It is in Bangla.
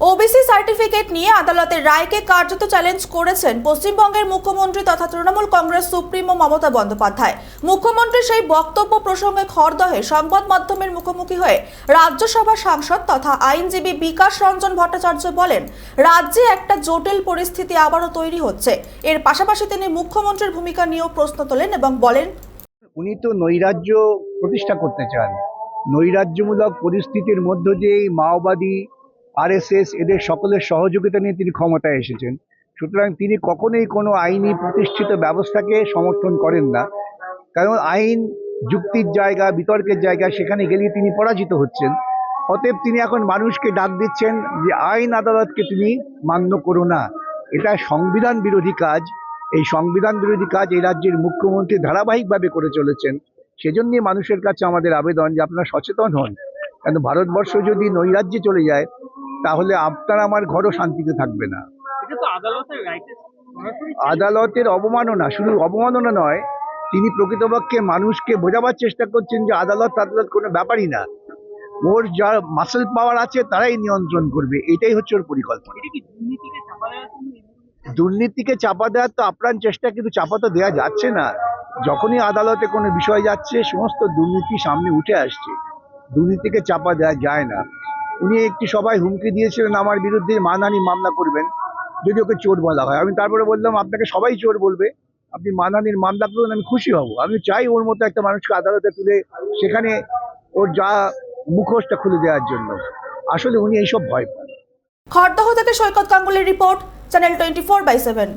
ওবিসি সার্টিফিকেট নিয়ে আদালতের রায়কে কার্যত চ্যালেঞ্জ করেছেন পশ্চিমবঙ্গের মুখ্যমন্ত্রী তথা তৃণমূল কংগ্রেস সুপ্রিমো মমতা বন্দ্যোপাধ্যায়। মুখ্যমন্ত্রীর সেই বক্তব্য প্রসঙ্গে খড়দহে সংবাদ মাধ্যমের মুখোমুখি হয়ে রাজ্যসভা সাংসদ তথা আইনজীবী বিকাশ রঞ্জন ভট্টাচার্য বলেন, রাজ্যে একটা জটিল পরিস্থিতি আবারও তৈরি হচ্ছে। এর পাশাপাশি তিনি মুখ্যমন্ত্রীর ভূমিকা নিয়েও প্রশ্ন তোলেন এবং বলেন, উনি তো নৈরাজ্য প্রতিষ্ঠা করতে চান। নৈরাজ্যমূলক পরিস্থিতির মধ্য দিয়েই মাওবাদী, আরএসএস এদের সকলের সহযোগিতা নিয়ে তিনি ক্ষমতায় এসেছেন। সুতরাং তিনি কখনোই কোনো আইনি প্রতিষ্ঠিত ব্যবস্থাকে সমর্থন করেন না, কারণ আইন যুক্তির জায়গা, বিতর্কের জায়গা, সেখানে গেলে তিনি পরাজিত হচ্ছেন। অতএব তিনি এখন মানুষকে ডাক দিচ্ছেন যে আইন আদালতকে তুমি মান্য করো না, এটা সংবিধান বিরোধী কাজ। এই সংবিধান বিরোধী কাজ এই রাজ্যের মুখ্যমন্ত্রী ধারাবাহিকভাবে করে চলেছেন। সেজন্যই মানুষের কাছে আমাদের আবেদন যে আপনারা সচেতন হন, কারণ ভারতবর্ষ যদি নৈরাজ্যে চলে যায় তাহলে আপনার আমার ঘরও শান্তিতে থাকবে না। আদালতের অবমাননা, শুধু অবমাননা নয়, তিনি প্রকৃতপক্ষে মানুষকে বোঝাবার চেষ্টা করছেন যে আদালত কোনো ব্যাপারই না, ওর যা মাসেল পাওয়ার আছে তারাই নিয়ন্ত্রণ করবে, এটাই হচ্ছে ওর পরিকল্পনা। দুর্নীতিকে চাপা দেওয়ার তো আপ্রাণ চেষ্টা, কিন্তু চাপা তো দেওয়া যাচ্ছে না। যখনই আদালতে কোনো বিষয় যাচ্ছে সমস্ত দুর্নীতি সামনে উঠে আসছে, দুর্নীতিকে চাপা দেওয়া যায় না। উনি একটি সভায় হুমকি দিয়েছিলেন আমার বিরুদ্ধে মানহানি মামলা করবেন যদি ওকে চোর বলা হয়। আমি তারপরে বললাম, আপনাকে সবাই চোর বলবে, আপনি মানহানির মামলা করুন, আমি খুশি হব। আমি চাই ওর মতো একটা মানুষকে আদালতে তুলে সেখানে ওর যা মুখোশটা খুলে দেওয়ার জন্য। আসলে উনি এইসব ভয় পান। খড়দহ থেকে সৈকত গাঙ্গুলির রিপোর্ট, চ্যানেল 24/7।